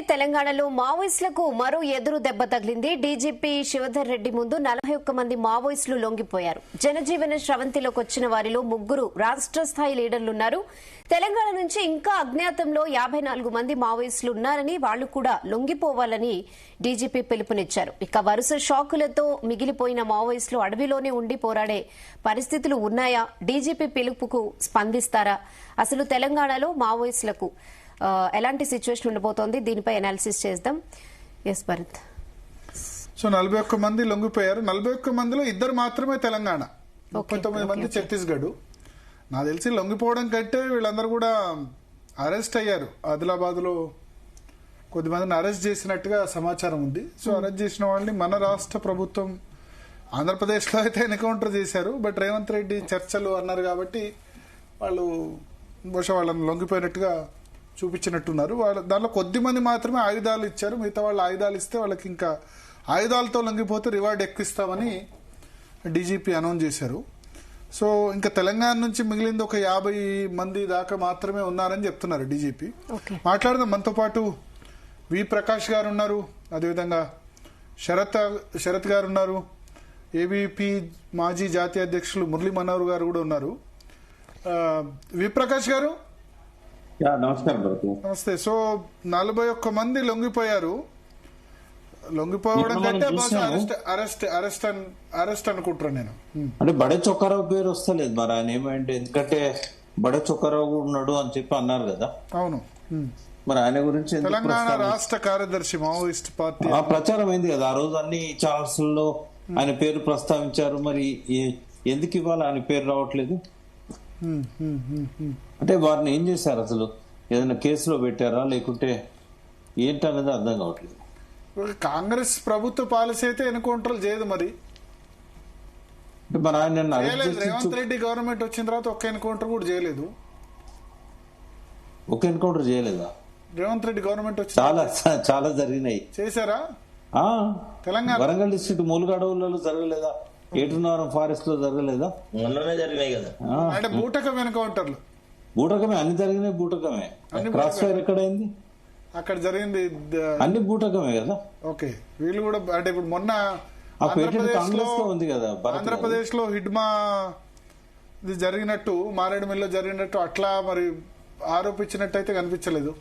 తెలంగాణలో మావోయిస్టులకు మరో ఎదురు దెబ్బ తగిలింది. డీజీపీ శివధర్ రెడ్డి ముందు 41 మంది మావోయిస్టులు లొంగిపోయారు. జనజీవన స్రవంతిలోకి వచ్చిన వారిలో 3 రాష్ట్ర స్థాయి లీడర్లున్నారు. తెలంగాణ నుంచి ఇంకా అజ్ఞాతంలో 54 మంది మావోయిస్టులు ఉన్నారని, వాళ్లు కూడా లొంగిపోవాలని డీజీపీ పిలుపునిచ్చారు. ఇక వరుస షాకులతో మిగిలిపోయిన మావోయిస్టులు అడవిలోనే ఉండి పోరాడే పరిస్థితులు ఉన్నాయా? డీజీపీ పిలుపుకు స్పందిస్తారా? అసలు తెలంగాణలో మావోయిస్టులకు ఎలాంటి సిచ్యువేషన్ ఉండబోతోంది, దీనిపై అనాలిసిస్ చేద్దాం. ఎస్ భరత్. సో 41 మంది లొంగిపోయారు. 41 మందిలో 2 మాత్రమే తెలంగాణ, 39 మంది ఛత్తీస్గఢ్. నాకు తెలిసి లొంగిపోవడం కంటే వీళ్ళందరూ కూడా అరెస్ట్ అయ్యారు. ఆదిలాబాద్ లో కొద్దిమందిని అరెస్ట్ చేసినట్టుగా సమాచారం ఉంది. సో అరెస్ట్ చేసిన వాళ్ళని మన రాష్ట్ర ప్రభుత్వం ఆంధ్రప్రదేశ్ లో అయితే ఎన్కౌంటర్ చేశారు. బట్ రేవంత్ రెడ్డి చర్చలు అన్నారు కాబట్టి వాళ్ళు బహుశా వాళ్ళని లొంగిపోయినట్టుగా చూపించినట్టున్నారు. దాంట్లో కొద్దిమంది మాత్రమే ఆయుధాలు ఇచ్చారు. మిగతా వాళ్ళు ఆయుధాలు ఇస్తే వాళ్ళకి ఇంకా ఆయుధాలతో లొంగిపోతే రివార్డ్ ఎక్కువిస్తామని డీజీపీ అనౌన్స్ చేశారు. సో ఇంకా తెలంగాణ నుంచి మిగిలింది ఒక 50 మంది దాకా మాత్రమే ఉన్నారని చెప్తున్నారు డీజీపీ. మాట్లాడదాం. మనతో పాటు వి ప్రకాష్ గారు ఉన్నారు, అదేవిధంగా శరత్ గారు ఉన్నారు, ఏబీపీ మాజీ జాతీయ అధ్యక్షులు మురళీ మనోహర్ గారు కూడా ఉన్నారు. వి ప్రకాష్ గారు నమస్కారం. నమస్తే. సో 41 మంది లొంగిపోయారు. లొంగిపోవడం కంటే అరెస్ట్ అనుకుంటున్నాను నేను. అంటే బడే చొక్కారావు పేరు వస్తలేదు మరి, ఆయన ఏమైంది? ఎందుకంటే బడే చొక్కారావు ఉన్నాడు అని చెప్పి అన్నారు కదా. అవును, మరి ఆయన గురించి తెలంగాణ రాష్ట్ర కార్యదర్శి మావోయిస్ట్ పార్టీ ప్రచారం అయింది కదా. ఆ రోజు అన్ని ఛానల్స్ లో ఆయన పేరు ప్రస్తావించారు. మరి ఎందుకు ఇవాళ ఆయన పేరు రావట్లేదు? అంటే వారిని ఏం చేశారు? అసలు ఏదైనా కేసులో పెట్టారా లేకుంటే ఏంటనేది అర్థం కావట్లేదు. కాంగ్రెస్ ప్రభుత్వ పాలసీ అయితే ఎన్కౌంటర్లు చేయదు. మరి మరి ఆయన రేవంత్ రెడ్డి గవర్నమెంట్ వచ్చిన తర్వాత ఒక్క ఎన్కౌంటర్ కూడా చేయలేదు. ఒక ఎన్కౌంటర్ చేయలేదా? రేవంత్ రెడ్డి గవర్నమెంట్ వచ్చి చాలా జరిగినాయి. చేశారా? తెలంగాణ వరంగల్ డిస్ట్రిక్ట్ మూలుగాడవులలో జరగలేదా? ఏటున్నారం ఫారెస్ట్ లో జరగలేదా? మొన్ననే జరిగినాయి కదా. అంటే బూటకం ఎన్కౌంటర్లు బూటకమే, అన్ని జరిగినాయి బూటకమే. Cross fire ఎక్కడైంది? అక్కడ జరిగింది అన్ని బూటకమే కదా. ఓకే, వీళ్ళు కూడా అంటే ఇప్పుడు మొన్న ఆంధ్రప్రదేశ్ లో హిడ్మా ఇది జరిగినట్టు, మారేడుమిల్లో జరిగినట్టు అట్లా మరి ఆరోపించినట్టు అయితే కనిపించలేదు.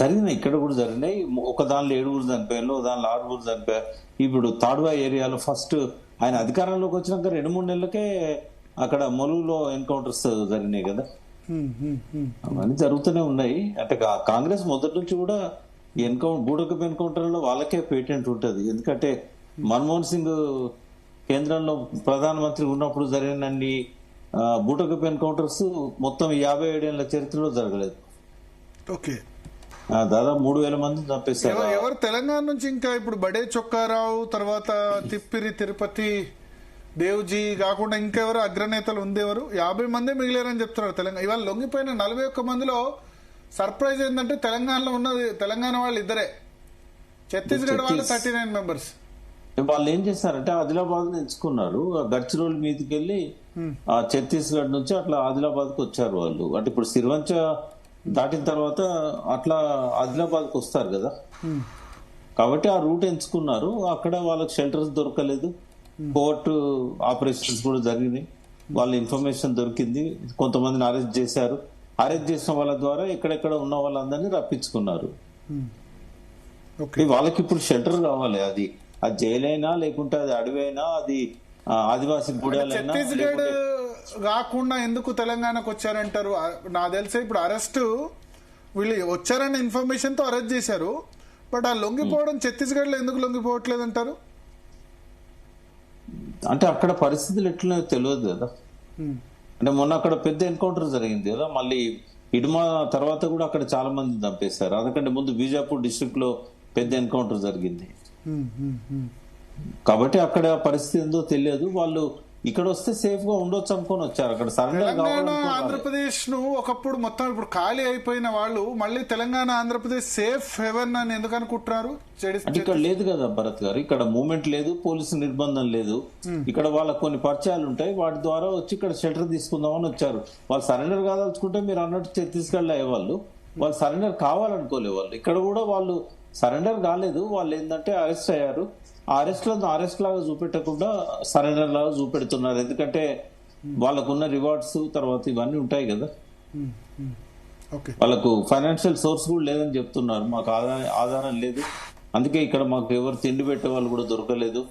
జరిగినాయి, ఇక్కడ కూడా జరిగినాయి. ఒక దానిలో 7 చనిపోయారు, ఒక దానిలో 6 చనిపోయారు. ఇప్పుడు తాడ్వా ఏరియాలో ఫస్ట్ ఆయన అధికారంలోకి వచ్చినాక 2-3 నెలలకే అక్కడ మొలుగులో ఎన్కౌంటర్స్ జరిగినాయి కదా. అవన్నీ జరుగుతూనే ఉన్నాయి. అంటే కాంగ్రెస్ మొదటి నుంచి కూడా బూటకపు ఎన్కౌంటర్ లో వాళ్ళకే పేటెంట్ ఉంటది. ఎందుకంటే మన్మోహన్ సింగ్ కేంద్రంలో ప్రధానమంత్రి ఉన్నప్పుడు జరిగినన్ని బూటకపు ఎన్కౌంటర్స్ మొత్తం 57 ఏళ్ల చరిత్రలో జరగలేదు. ఓకే, దాదాపు 3000 మంది చంపేశారు. ఎవరు తెలంగాణ నుంచి ఇంకా ఇప్పుడు బడే చొక్కారావు, తర్వాత తిప్పిరి తిరుపతి దేవ్జీ కాకుండా ఇంకెవరు అగ్రనేతలు ఉందేవారు? 50 మందే మిగిలేరని చెప్తున్నారు తెలంగాణ. ఇవాళ లొంగిపోయిన 41 మందిలో సర్ప్రైజ్ ఏంటంటే తెలంగాణలో ఉన్నది తెలంగాణ వాళ్ళు 2. ఛత్తీస్గఢ్ వాళ్ళు 39 మెంబర్స్. వాళ్ళు ఏం చేశారంటే ఆదిలాబాద్ ఎంచుకున్నారు. గడ్చిరోలి మీదకి వెళ్ళి ఆ ఛత్తీస్గఢ్ నుంచి అట్లా ఆదిలాబాద్ కు వచ్చారు వాళ్ళు. అంటే ఇప్పుడు సిరివంచ దాటిన తర్వాత అట్లా ఆదిలాబాద్ కు వస్తారు కదా. కాబట్టి ఆ రూట్ ఎంచుకున్నారు. అక్కడ వాళ్ళకి షెల్టర్స్ దొరకలేదు. కోర్టు ఆపరేషన్స్ కూడా జరిగినాయి. వాళ్ళ ఇన్ఫర్మేషన్ దొరికింది. కొంతమందిని అరెస్ట్ చేశారు. అరెస్ట్ చేసిన వాళ్ళ ద్వారా ఎక్కడెక్కడ ఉన్న వాళ్ళందరినీ రప్పించుకున్నారు. వాళ్ళకి ఇప్పుడు షెల్టర్ కావాలి. అది జైలైనా లేకుంటే అది అడవి అయినా, అది ఆదివాసీ గూడాలైనా. ఛత్తీస్గఢ్ కాకుండా ఎందుకు తెలంగాణకు వచ్చారంటారు? నాకు తెలిసే ఇప్పుడు అరెస్ట్ వీళ్ళు వచ్చారన్న ఇన్ఫర్మేషన్ తో అరెస్ట్ చేశారు. బట్ ఆ లొంగిపోవడం ఛత్తీస్గఢ్ లో ఎందుకు లొంగిపోవట్లేదు అంటారు? అంటే అక్కడ పరిస్థితులు ఎట్లా తెలియదు కదా. అంటే మొన్న అక్కడ పెద్ద ఎన్కౌంటర్ జరిగింది కదా. మళ్ళీ ఇడ్మా తర్వాత కూడా అక్కడ చాలా మంది చంపేశారు. అందుకంటే ముందు బీజాపూర్ డిస్ట్రిక్ట్ లో పెద్ద ఎన్కౌంటర్ జరిగింది. కాబట్టి అక్కడ పరిస్థితి ఏందో తెలియదు. వాళ్ళు ఇక్కడ వస్తే సేఫ్ గా ఉండొచ్చు అనుకుని వచ్చారు. అక్కడ తెలంగాణ ఆంధ్రప్రదేశ్ ను ఒకప్పుడు మొత్తం ఇప్పుడు ఖాళీ అయిపోయిన వాళ్ళు మళ్ళీ తెలంగాణ ఆంధ్రప్రదేశ్ సేఫ్ హెవెన్ అని ఎందుకు అనుకుంటున్నారు? ఇక్కడ లేదు కదా భరత్ గారు, ఇక్కడ మూవ్మెంట్ లేదు, పోలీసు నిర్బంధం లేదు. ఇక్కడ వాళ్ళకి కొన్ని పరిచయాలు ఉంటాయి, వాటి ద్వారా వచ్చి ఇక్కడ షెల్టర్ తీసుకుందామని వచ్చారు. వాళ్ళు సరెండర్ కాదలుచుకుంటే మీరు అన్నట్టు ఛత్తీస్గఢ్ లో అయ్యేవాళ్ళు. వాళ్ళు సరెండర్ కావాలనుకోలే. వాళ్ళు ఇక్కడ కూడా వాళ్ళు సరెండర్ కాలేదు. వాళ్ళు ఏంటంటే అరెస్ట్ అయ్యారు. ఆ అరెస్ట్ లాగా చూపెట్టకుండా సరెండర్ లాగా చూపెడుతున్నారు. ఎందుకంటే వాళ్ళకున్న రివార్డ్స్ తర్వాత ఇవన్నీ ఉంటాయి కదా. వాళ్ళకు ఫైనాన్షియల్ సోర్స్ కూడా లేదని చెప్తున్నారు. మాకు ఆధారం లేదు, అందుకే ఇక్కడ మాకు ఎవరు తిండి పెట్టే వాళ్ళు కూడా దొరకలేదు,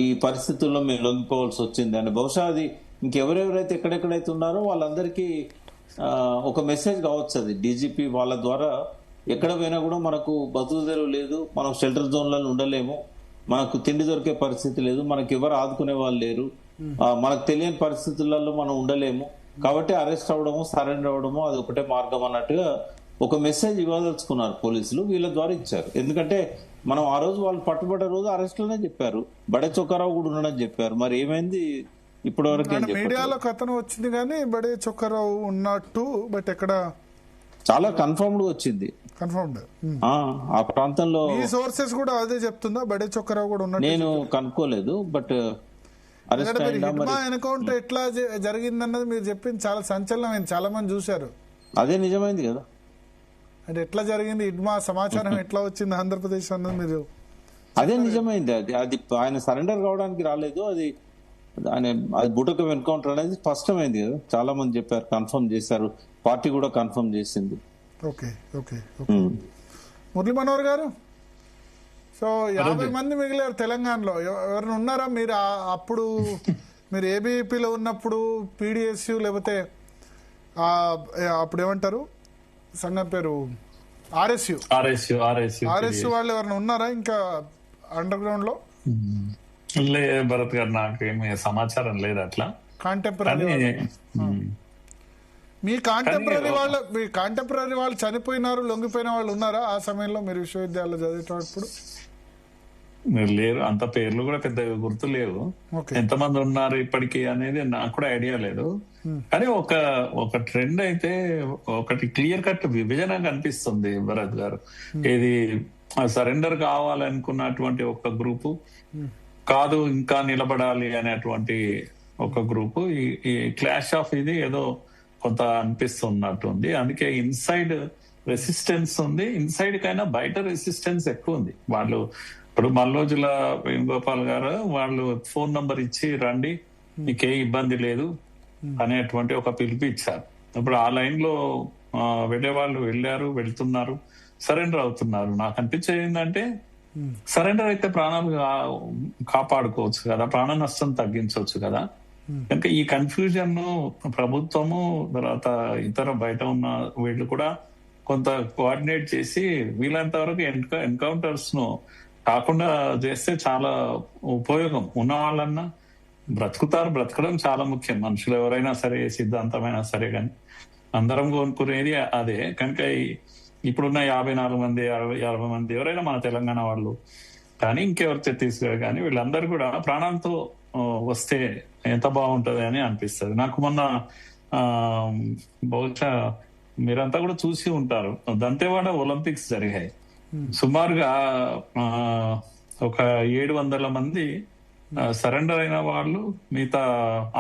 ఈ పరిస్థితుల్లో మేము లొంగిపోవాల్సి వచ్చింది అని. బహుశా అది ఇంకెవరెవరైతే ఎక్కడెక్కడైతే ఉన్నారో వాళ్ళందరికీ ఒక మెసేజ్ కావచ్చు. అది డీజీపీ వాళ్ళ ద్వారా ఎక్కడ పోయినా కూడా మనకు బతుకుదెరు లేదు, మనం షెల్టర్ జోన్లలో ఉండలేము, మనకు తిండి దొరికే పరిస్థితి లేదు, మనకు ఎవరు ఆదుకునే వాళ్ళు లేరు, మనకు తెలియని పరిస్థితులలో మనం ఉండలేము, కాబట్టి అరెస్ట్ అవ్వడము సరెండర్ అవ్వడము అది ఒకటే మార్గం అన్నట్టుగా ఒక మెసేజ్ ఇవ్వదలుచుకున్నారు పోలీసులు. వీళ్ళ ద్వారా ఇచ్చారు. ఎందుకంటే మనం ఆ రోజు వాళ్ళు పట్టుబడ్డ రోజు అరెస్ట్ లోనే చెప్పారు, బడే చొక్కారావు కూడా ఉన్నాడని చెప్పారు. మరి ఏమైంది ఇప్పటి వరకు? మీడియాలో కథనం వచ్చింది కానీ బడే చొక్కారావు ఉన్నట్టు, బట్ ఎక్కడ చాలా కన్ఫర్మ్డ్ వచ్చింది. కన్ఫర్మ్డ్ ఆ ప్రాంతంలో ఈ సోర్సెస్ కూడా అదే చెప్తుందా బడే చొక్కారావు కూడా ఉన్నట్టు? నేను కనుక్కోలేదు, బట్ ఎన్కౌంటర్ ఎట్లా జరిగిందన్నది మీరు చెప్పింది చాలా సంచలనమైంది, చాలా మంది చూశారు. అదే నిజమైంది కదా. అంటే ఎట్లా జరిగింది, ఇడ్మా సమాచారం ఎట్లా వచ్చింది ఆంధ్రప్రదేశ్ అన్నది మీరు? అదే నిజమైంది. అది ఆయన సరెండర్ కావడానికి రాలేదు, అది బుటకం ఎన్కౌంటర్ అనేది స్పష్టమైంది కదా. చాలా మంది చెప్పారు, కన్ఫర్మ్ చేశారు, పార్టీ కూడా కన్ఫర్మ్ చేసింది. Okay okay okay. Murali Manohar గారు, సో 50 మంది మిగిలారు తెలంగాణలో. ఎవరైనా ఉన్నారా మీరు అప్పుడు మీరు ఏబీపీలో ఉన్నప్పుడు, పీడిఎస్యు లేకపోతే అప్పుడు ఏమంటారు సంఘం పేరు, ఆర్ఎస్యు వాళ్ళు ఎవరైనా ఉన్నారా ఇంకా అండర్ గ్రౌండ్ లో? లేదు భరత్ గారు, నాకేమీ సమాచారం లేదు అట్లా. మీ కాంటెంపరీ వాళ్ళు చనిపోయినారు, లొంగిపోయిన వాళ్ళు ఉన్నారా ఆ సమయంలో మీరు విశ్వవిద్యాలయంలో చదివేటప్పుడు? లేరు, అంత పేర్లు కూడా పెద్దగా గుర్తు లేవు. ఎంతమంది ఉన్నారు ఇప్పటికీ అనేది నాకు కూడా ఐడియా లేదు. కానీ ఒక ట్రెండ్ అయితే ఒకటి క్లియర్ కట్ విభజన కనిపిస్తుంది భరత్ గారు. ఇది సరెండర్ కావాలనుకున్నటువంటి ఒక గ్రూపు, కాదు ఇంకా నిలబడాలి అనేటువంటి ఒక గ్రూపు. ఈ క్లాష్ ఆఫ్ ఇది ఏదో కొంత అనిపిస్తున్నట్టుంది. అందుకే ఇన్సైడ్ రెసిస్టెన్స్ ఉంది, ఇన్సైడ్ కైనా బయట రెసిస్టెన్స్ ఎక్కువ ఉంది. వాళ్ళు ఇప్పుడు మల్లోజుల వేణుగోపాల్ గారు వాళ్ళు ఫోన్ నంబర్ ఇచ్చి రండి, మీకే ఇబ్బంది లేదు అనేటువంటి ఒక పిలుపు ఇచ్చారు. ఇప్పుడు ఆ లైన్ లో వెళ్ళే వాళ్ళు వెళ్తున్నారు, సరెండర్ అవుతున్నారు. నాకు అనిపించేది ఏంటంటే సరెండర్ అయితే ప్రాణాలు కాపాడుకోవచ్చు కదా, ప్రాణ నష్టం తగ్గించవచ్చు కదా. కనుక ఈ కన్ఫ్యూజన్ ప్రభుత్వము తర్వాత ఇతర బయట ఉన్న వీళ్ళు కూడా కొంత కోఆర్డినేట్ చేసి వీలైనంత వరకు ఎన్కౌంటర్స్ ను కాకుండా చేస్తే చాలా ఉపయోగం. ఉన్న వాళ్ళన్నా బ్రతకడం చాలా ముఖ్యం. మనుషులు ఎవరైనా సరే, సిద్ధాంతమైనా సరే, కానీ అందరం కోరుకునేది అదే. కనుక ఇప్పుడున్న 54 మంది 60 మంది ఎవరైనా మన తెలంగాణ వాళ్ళు కానీ ఇంకెవరు ఛత్తీస్గఢ్ కానీ వీళ్ళందరూ కూడా ప్రాణాలతో వస్తే ఎంత బాగుంటది అని అనిపిస్తుంది నాకు. మొన్న బహుశా మీరంతా కూడా చూసి ఉంటారు, దంతేవాడ ఒలింపిక్స్ జరిగాయి. సుమారుగా ఒక 700 మంది సరెండర్ అయిన వాళ్ళు, మిగతా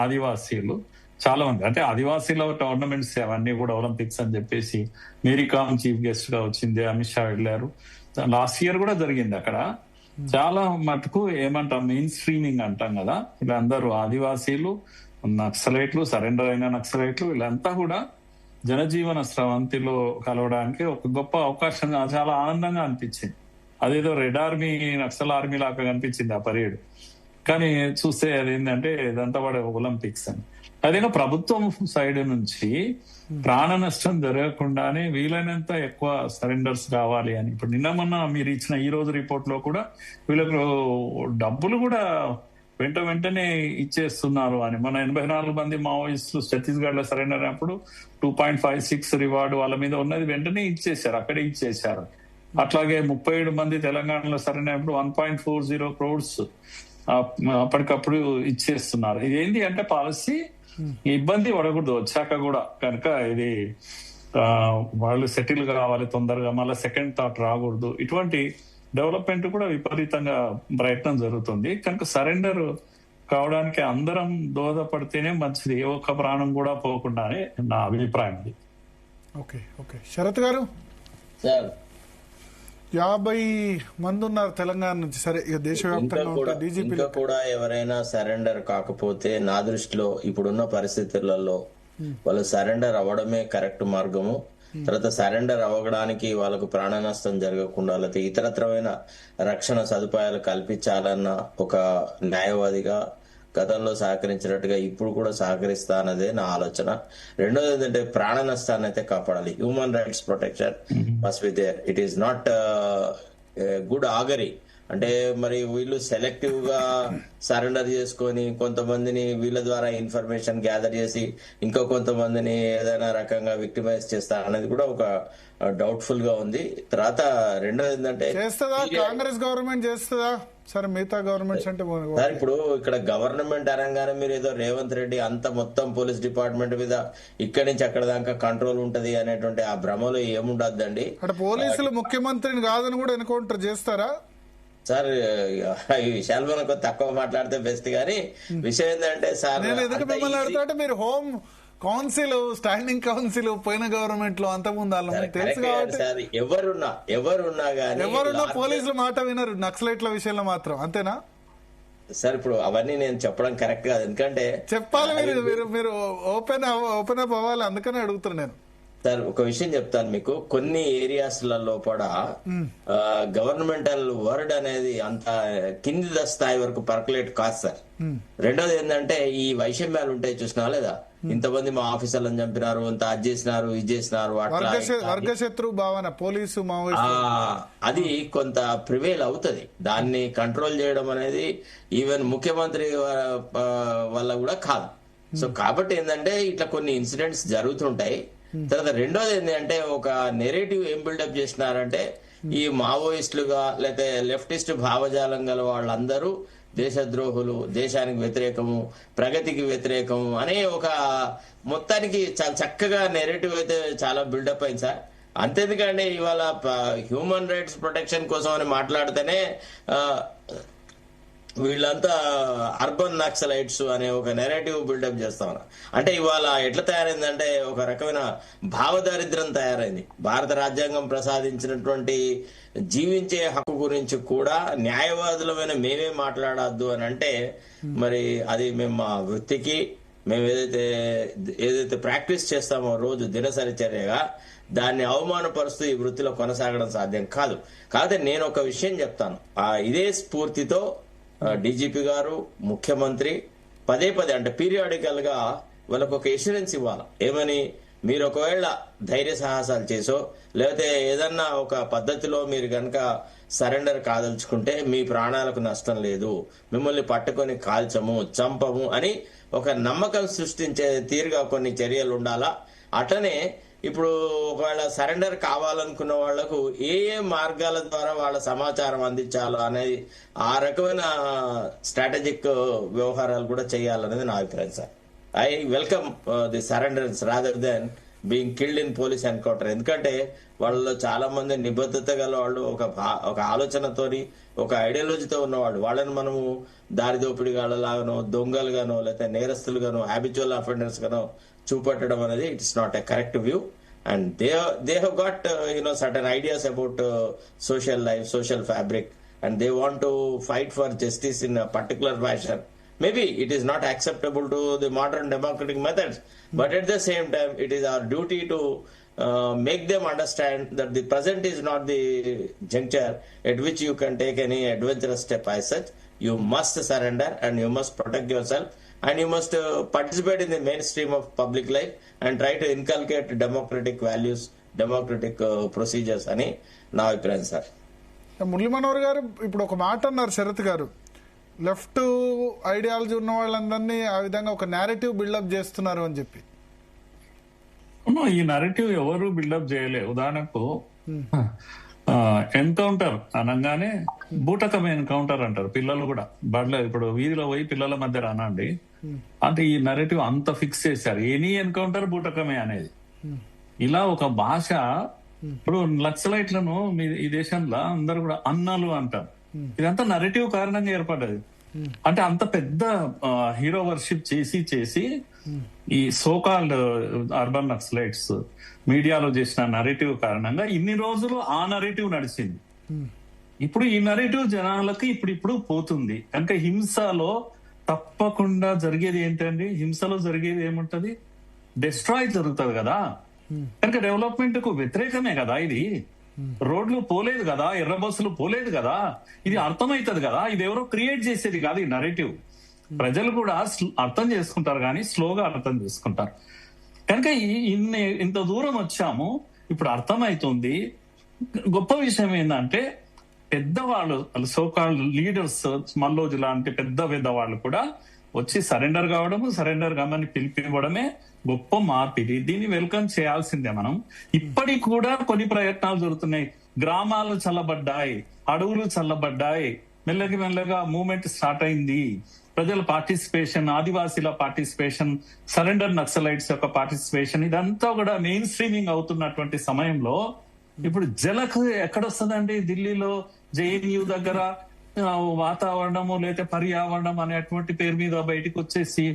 ఆదివాసీలు చాలా మంది. అంటే ఆదివాసీల టోర్నమెంట్స్ అవన్నీ కూడా ఒలింపిక్స్ అని చెప్పేసి మేరీకామ్ చీఫ్ గెస్ట్ గా వచ్చింది, అమిత్ షా వెళ్ళారు. లాస్ట్ ఇయర్ కూడా జరిగింది అక్కడ. చాలా మటుకు ఏమంటాం, మెయిన్ స్ట్రీమింగ్ అంటాం కదా, వీళ్ళందరూ ఆదివాసీలు, నక్సలైట్లు, సరెండర్ అయిన నక్సలైట్లు, వీళ్ళంతా కూడా జనజీవన స్రవంతిలో కలవడానికి ఒక గొప్ప అవకాశం, చాలా ఆనందంగా అనిపించింది. అదేదో రెడ్ ఆర్మీ నక్సల్ ఆర్మీ లాగా కనిపించింది ఆ పరేడ్. కానీ చూస్తే అదేంటంటే ఇదంతా కూడా ఒలింపిక్స్ అని. అదేనా ప్రభుత్వం సైడ్ నుంచి ప్రాణ నష్టం జరగకుండానే వీలైనంత ఎక్కువ సరెండర్స్ కావాలి అని. ఇప్పుడు నిన్న మొన్న మీరు ఇచ్చిన ఈ రోజు రిపోర్ట్ లో కూడా వీళ్ళకు డబ్బులు కూడా వెంటనే ఇచ్చేస్తున్నారు అని. మన 84 మంది మావోయిస్టులు ఛత్తీస్గఢ్ లో సరెండర్ అయినప్పుడు 2.56 రివార్డు వాళ్ళ మీద ఉన్నది వెంటనే ఇచ్చేశారు, అక్కడే ఇచ్చేశారు. అట్లాగే 37 మంది తెలంగాణలో సరెండర్ అయినప్పుడు 1.40 crores అప్పటికప్పుడు ఇచ్చేస్తున్నారు. ఇదేంటి అంటే పాలసీ, ఇబ్బంది పడకూడదు వచ్చాక కూడా. కనుక ఇది వాళ్ళు సెటిల్ కావాలి తొందరగా, మళ్ళీ సెకండ్ థాట్ రాకూడదు. ఇటువంటి డెవలప్మెంట్ కూడా విపరీతంగా ప్రయత్నం జరుగుతుంది. కనుక సరెండర్ కావడానికి అందరం దోహదపడితేనే మంచిది, ఏ ఒక్క ప్రాణం కూడా పోకుండానే నా అభిప్రాయం. Okay okay. శరత్ గారు. సార్ 50 మంది ఉన్నారు తెలంగాణ నుంచి. సరే ఇక దేశవ్యాప్తంగా ఉంటే డీజీపీ ఇంకా కూడా ఎవరైనా సరెండర్ కాకపోతే నా దృష్టిలో ఇప్పుడున్న పరిస్థితులలో వాళ్ళు సరెండర్ అవ్వడమే కరెక్ట్ మార్గము. తర్వాత సరెండర్ అవ్వడానికి వాళ్ళకు ప్రాణ నష్టం జరగకుండా లేకపోతే ఇతరత్రమైన రక్షణ సదుపాయాలు కల్పించాలన్న ఒక న్యాయవాదిగా గతంలో సహకరించినట్టుగా ఇప్పుడు కూడా సహకరిస్తా అన్నదే నా ఆలోచన. రెండోది ఏంటంటే ప్రాణ నష్టాన్ని అయితే కాపాడాలి. Human rights protection must be there. It is not good ఆగరీ. అంటే మరి వీళ్ళు సెలెక్టివ్ గా సరెండర్ చేసుకొని కొంతమందిని వీళ్ళ ద్వారా ఇన్ఫర్మేషన్ గ్యాదర్ చేసి ఇంకో కొంతమందిని ఏదైనా రకంగా విక్టిమైజ్ చేస్తారు అనేది కూడా ఒక డౌట్ఫుల్ గా ఉంది. తర్వాత రెండోది ఏంటంటే చేస్తుందా కాంగ్రెస్ గవర్నమెంట్ చేస్తుందా? సరే మిగతా గవర్నమెంట్స్ అంటే సార్ ఇప్పుడు ఇక్కడ గవర్నమెంట్ అనగానే మీరు ఏదో రేవంత్ రెడ్డి అంత మొత్తం పోలీస్ డిపార్ట్మెంట్ మీద ఇక్కడి నుంచి అక్కడ దాకా కంట్రోల్ ఉంటది అనేటువంటి ఆ భ్రమలో ఏముండద్దండి. అంటే పోలీసులు ముఖ్యమంత్రిని కాదని కూడా ఎన్కౌంటర్ చేస్తారా? సార్ ఈ విషయాలు మనకు తక్కువ మాట్లాడితే బెస్ట్ గానీ విషయం ఏంటంటే సార్ నేను ఎందుకు మిమ్మల్ని అడుగుతా, మీరు హోమ్ కౌన్సిల్ స్టాండింగ్ కౌన్సిల్ పోయిన గవర్నమెంట్ లో అంత ముందు తెలుసు కాబట్టి సార్ ఎవరున్నా గానీ ఎవరున్నా పోలీసులు మాట వినరు నక్సలైట్ల విషయంలో మాత్రం, అంతేనా సార్? ఇప్పుడు అవన్నీ నేను చెప్పడం కరెక్ట్ కాదు, ఎందుకంటే చెప్పాలి. మీరు ఓపెన్ అప్ అవ్వాలి, అందుకనే అడుగుతున్నా నేను. సార్ ఒక విషయం చెప్తాను మీకు. కొన్ని ఏరియాస్ లలో కూడా గవర్నమెంటల్ వర్డ్ అనేది అంత కింది స్థాయి వరకు పర్కులేట్ కాదు సార్. రెండోది ఏంటంటే ఈ వైషమ్యాలు ఉంటాయి చూసినా లేదా, ఇంతమంది మా ఆఫీసర్లను చంపినారు, అంత అది చేసినారు ఇది చేసినారు, అట్లా వర్గశత్రు భావన పోలీసు అది కొంత ప్రివేల్ అవుతుంది. దాన్ని కంట్రోల్ చేయడం అనేది ఈవెన్ ముఖ్యమంత్రి వల్ల కూడా కాదు. సో కాబట్టి ఏంటంటే ఇట్లా కొన్ని ఇన్సిడెంట్స్ జరుగుతుంటాయి. తర్వాత రెండోది ఏంటంటే ఒక నెరేటివ్ ఏం బిల్డప్ చేసినారంటే ఈ మావోయిస్టులుగా లేకపోతే లెఫ్టిస్ట్ భావజాలం గల వాళ్ళందరూ దేశద్రోహులు, దేశానికి వ్యతిరేకము, ప్రగతికి వ్యతిరేకము అనే ఒక మొత్తానికి చాలా చక్కగా నెరేటివ్ అయితే చాలా బిల్డప్ అయింది సార్. అంతేందుకంటే ఇవాళ హ్యూమన్ రైట్స్ ప్రొటెక్షన్ కోసం అని మాట్లాడితేనే వీళ్ళంతా అర్బన్ నక్సలైట్స్ అనే ఒక నెరేటివ్ బిల్డప్ చేస్తా ఉన్నారు. అంటే ఇవాళ ఎట్లా తయారైందంటే ఒక రకమైన భావదారిద్ర్యం తయారైంది. భారత రాజ్యాంగం ప్రసాదించినటువంటి జీవించే హక్కు గురించి కూడా న్యాయవాదులమైన మేమే మాట్లాడద్దు అని అంటే మరి అది మేము మా వృత్తికి మేము ఏదైతే ప్రాక్టీస్ చేస్తామో రోజు దినసరి చర్యగా దాన్ని అవమానపరుస్తూ ఈ వృత్తిలో కొనసాగడం సాధ్యం కాదు. కాకపోతే నేను ఒక విషయం చెప్తాను. ఇదే స్ఫూర్తితో డీజీపీ గారు, ముఖ్యమంత్రి పదే అంటే పీరియాడికల్ గా వాళ్ళకు ఒక ఎష్యూరెన్స్ ఇవ్వాలి. ఏమని, మీరు ఒకవేళ ధైర్య సాహసాలు చేసో లేకపోతే ఏదన్నా ఒక పద్ధతిలో మీరు గనక సరెండర్ కాదలుచుకుంటే మీ ప్రాణాలకు నష్టం లేదు, మిమ్మల్ని పట్టుకొని కాల్చము, చంపము అని ఒక నమ్మకం సృష్టించే తీరుగా కొన్ని చర్యలు ఉండాలా. అట్లనే ఇప్పుడు ఒకవేళ సరెండర్ కావాలనుకున్న వాళ్లకు ఏ మార్గాల ద్వారా వాళ్ళ సమాచారం అందించాలో అనేది ఆ రకమైన స్ట్రాటజిక్ వ్యవహారాలు కూడా చేయాలనేది నా అభిప్రాయం sir. I welcome the surrenders rather than being killed in police encounter. ఎందుకంటే వాళ్ళలో చాలా మంది నిబద్ధత గల వాళ్ళు, ఒక ఆలోచనతోని ఒక ఐడియాలజీతో ఉన్నవాళ్ళు. వాళ్ళని మనము దారిదోపిడిగాళ్ళలాగానో, దొంగలుగానో, లేకపోతే నేరస్తులుగానో, హ్యాబిచువల్ అఫెండర్స్ గానో చూపెట్టడం అనేది it's not a correct view. And they have got certain ideas about social life, social fabric, and they want to fight for justice in a particular fashion. Maybe it is not acceptable to the modern democratic methods, but at the same time it is our duty to make them understand that the present is not the juncture at which you can take any adventurous step as such. You must surrender and you must protect yourself and you must participate in the mainstream of public life and try to inculcate democratic values, democratic procedures అని నా అభిప్రాయం sir. Murali Manohar గారు ఇప్పుడు ఒక మాట అన్నారు శరత్ గారు, left ideology ఉన్న వాళ్ళందరినీ ఆ విధంగా ఒక నేరేటివ్ బిల్డప్ చేస్తున్నారు అని చెప్పి. ఈ నరేటివ్ ఎవరు బిల్డప్ చేయలే. ఉదాహరణకు ఎన్కౌంటర్ అనగానే బూటకమే ఎన్కౌంటర్ అంటారు పిల్లలు కూడా. బడిలో ఇప్పుడు వీధిలో పోయి పిల్లల మధ్య రానండి అంటే ఈ నరేటివ్ అంత ఫిక్స్ చేశారు, ఎనీ ఎన్కౌంటర్ బూటకమే అనేది. ఇలా ఒక భాష. ఇప్పుడు నక్సలైట్లను ఈ దేశంలో అందరు కూడా అన్నాలు అంటారు. ఇదంతా నరేటివ్ కారణంగా ఏర్పడ్డది. అంటే అంత పెద్ద హీరో వర్షిప్ చేసి ఈ సోకాల్డ్ అర్బన్ నక్సలైట్స్ మీడియాలో చేసిన నరేటివ్ కారణంగా ఇన్ని రోజులు ఆ నరేటివ్ నడిచింది. ఇప్పుడు ఈ నరేటివ్ జనాలకు ఇప్పుడు పోతుంది. కనుక హింసలో తప్పకుండా జరిగేది ఏంటండి? హింసలో జరిగేది ఏముంటది? డిస్ట్రాయ్ జరుగుతుంది కదా. కనుక డెవలప్మెంట్ కు వ్యతిరేకమే కదా ఇది. రోడ్లు పోలేదు కదా, ఎర్ర బస్సులు పోలేదు కదా, ఇది అర్థమవుతుంది కదా. ఇది ఎవరో క్రియేట్ చేసేది కాదు ఈ నరేటివ్. ప్రజలు కూడా అర్థం చేసుకుంటారు కానీ స్లోగా అర్థం చేసుకుంటారు. కనుక ఇంత దూరం వచ్చాము, ఇప్పుడు అర్థమవుతుంది. గొప్ప విషయం ఏంటంటే పెద్దవాళ్ళు సోకాల్డ్ లీడర్స్, మల్లోజు లాంటి పెద్ద వాళ్ళు కూడా వచ్చి సరెండర్ కావడము, సరెండర్ కామని పిలిపివ్వడమే గొప్ప మార్పు. దీన్ని వెల్కమ్ చేయాల్సిందే మనం. ఇప్పటికి కూడా కొన్ని ప్రయత్నాలు జరుగుతున్నాయి. గ్రామాలు చల్లబడ్డాయి, అడవులు చల్లబడ్డాయి, మెల్లగా మూవ్మెంట్ స్టార్ట్ అయింది. ప్రజల పార్టిసిపేషన్, ఆదివాసీల పార్టిసిపేషన్, సరెండర్ నక్సలైట్స్ యొక్క పార్టిసిపేషన్, ఇదంతా కూడా మెయిన్ స్ట్రీమింగ్ అవుతున్నటువంటి సమయంలో ఇప్పుడు జలకు ఎక్కడొస్తుందండి? ఢిల్లీలో జేఎన్యూ దగ్గర వాతావరణము లేదా పర్యావరణం అనేటువంటి పేరు మీద బయటకు వచ్చేసి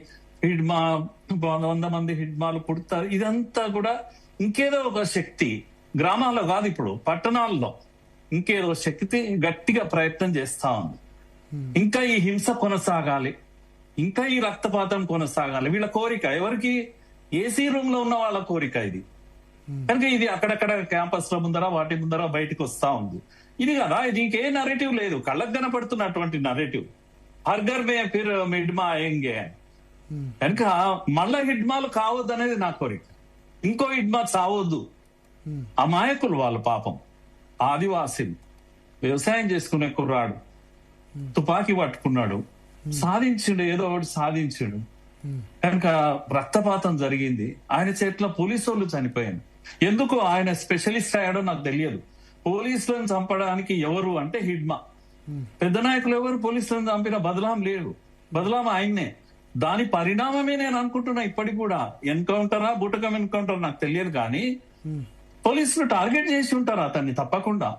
హిడ్మా 100 మంది హిడ్మాలు పుడతారు. ఇదంతా కూడా ఇంకేదో ఒక శక్తి, గ్రామాల్లో కాదు ఇప్పుడు పట్టణాల్లో ఇంకేదో శక్తి గట్టిగా ప్రయత్నం చేస్తా ఉంది. ఇంకా ఈ హింస కొనసాగాలి, ఇంకా ఈ రక్తపాతం కొనసాగాలి. వీళ్ళ కోరిక ఎవరికి? ఏసీ రూమ్ లో ఉన్న వాళ్ళ కోరిక ఇది. కనుక ఇది అక్కడక్కడ క్యాంపస్ లో ముందర వాటి ముందర బయటకు వస్తా ఉంది. ఇది కదా, దీనికి ఏ నరేటివ్ లేదు, కళ్ళకు కనపడుతున్నటువంటి నరేటివ్. హర్ఘర్ మే ఫిర్ హిడ్మా ఆయేంగే. కనుక మళ్ళా హిడ్మాలు కావద్దు అనేది నా కోరిక. ఇంకో హిడ్మా చావద్దు. అమాయకులు వాళ్ళు పాపం, ఆదివాసీలు, వ్యవసాయం చేసుకునే కుర్రాడు తుపాకీ పట్టుకున్నాడు, సాధించిండు, ఏదో ఒకటి సాధించిండు. కనుక రక్తపాతం జరిగింది, ఆయన చేతిలో పోలీసు వాళ్ళు చనిపోయారు. ఎందుకు ఆయన స్పెషలిస్ట్ అయ్యాడో నాకు తెలియదు. పోలీసులను చంపడానికి ఎవరు అంటే హిడ్మా. పెద్ద నాయకులు ఎవరు పోలీసులను చంపిన బదలాం లేడు, బదలాం ఆయన్నే. దాని పరిణామమే నేను అనుకుంటున్నా ఇప్పటికి కూడా. ఎన్కౌంటరా బూటకం ఎన్కౌంటర్ నాకు తెలియదు కానీ పోలీసులు టార్గెట్ చేసి ఉంటారు అతన్ని తప్పకుండా.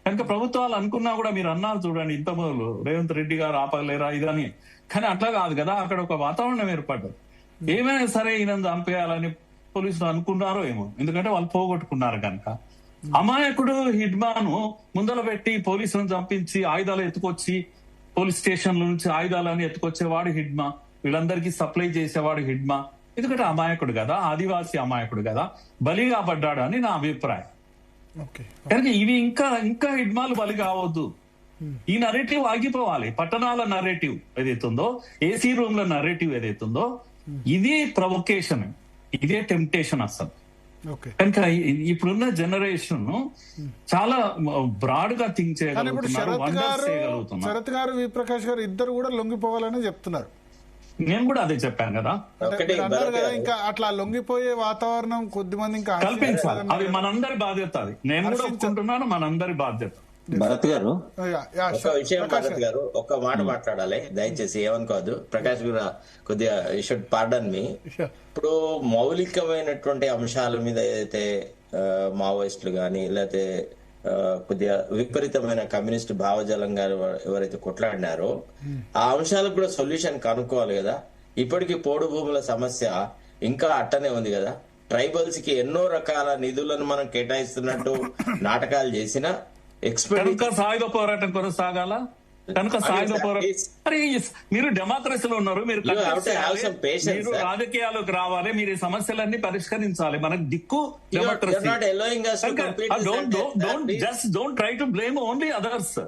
కనుక ప్రభుత్వాలు అనుకున్నా కూడా, మీరు అన్నారు చూడండి ఇంత మొదలు రేవంత్ రెడ్డి గారు ఆపలేరా ఇదని, కానీ అట్లా కాదు కదా. అక్కడ ఒక వాతావరణం ఏర్పడ్డది. ఏమైనా సరే ఈయన చంపేయాలని పోలీసులు అనుకున్నారో ఏమో, ఎందుకంటే వాళ్ళు పోగొట్టుకున్నారు కనుక. అమాయకుడు హిడ్మాను ముందర పెట్టి పోలీసులను చంపించి ఆయుధాలు ఎత్తుకొచ్చి పోలీస్ స్టేషన్ల నుంచి ఆయుధాలను ఎత్తుకొచ్చేవాడు హిడ్మా, వీళ్ళందరికీ సప్లై చేసేవాడు హిడ్మా. ఎందుకంటే అమాయకుడు కదా, ఆదివాసీ అమాయకుడు కదా, బలిగా పడ్డాడు అని నా అభిప్రాయం. కనుక ఇవి ఇంకా హిడ్మాలు బలి కావద్దు. ఈ నరేటివ్ ఆగిపోవాలి. పట్టణాల నరేటివ్ ఏదైతుందో, ఏసీ రూమ్ల నరేటివ్ ఏదైతుందో, ఇది ప్రొవొకేషన్, ఇదే టెంప్టేషన్ అసలు. కనుక ఇప్పుడున్న జనరేషన్ చాలా బ్రాడ్ గా థింక్ చేయగలుగుతున్నారు. శరత్ గారు, విప్రకాష్ గారు ఇద్దరు కూడా లొంగిపోవాలని చెప్తున్నారు. నేను కూడా అదే చెప్పాను కదా, అన్నారు కదా. ఇంకా అట్లా లొంగిపోయే వాతావరణం కొద్దిమంది ఇంకా కల్పించాలి. అది మనందరి బాధ్యత. అది నేను కూడా ఒప్పుకుంటున్నాను, మనందరి బాధ్యత. భరత్ గారు ఒక విషయం, భరత్ గారు ఒక్క మాట మాట్లాడాలి దయచేసి, ఏమనుకోవద్దు. ప్రకాష్ కూడా కొద్దిగా యూ షుడ్ పార్డన్ మీ. ఇప్పుడు మౌలికమైనటువంటి అంశాల మీద ఏదైతే మావోయిస్టులు గాని లేకపోతే కొద్దిగా విపరీతమైన కమ్యూనిస్ట్ భావజాలం గారు ఎవరైతే కొట్లాడినారో ఆ అంశాలకు కూడా సొల్యూషన్ కనుక్కోవాలి కదా. ఇప్పటికీ పోడు భూముల సమస్య ఇంకా అట్టనే ఉంది కదా. ట్రైబల్స్ కి ఎన్నో రకాల నిధులను మనం కేటాయిస్తున్నట్టు నాటకాలు చేసినా సాయుధ పోరాటం కొనసాగాల. కనుక సాయుధ పోరాటం, అరే మీరు డెమోక్రసీలో ఉన్నారు, మీరు రాజకీయాలకు రావాలి, మీరు ఈ సమస్యలన్నీ పరిష్కరించాలి. మనకు దిక్కు democracy. Don't try to blame only others.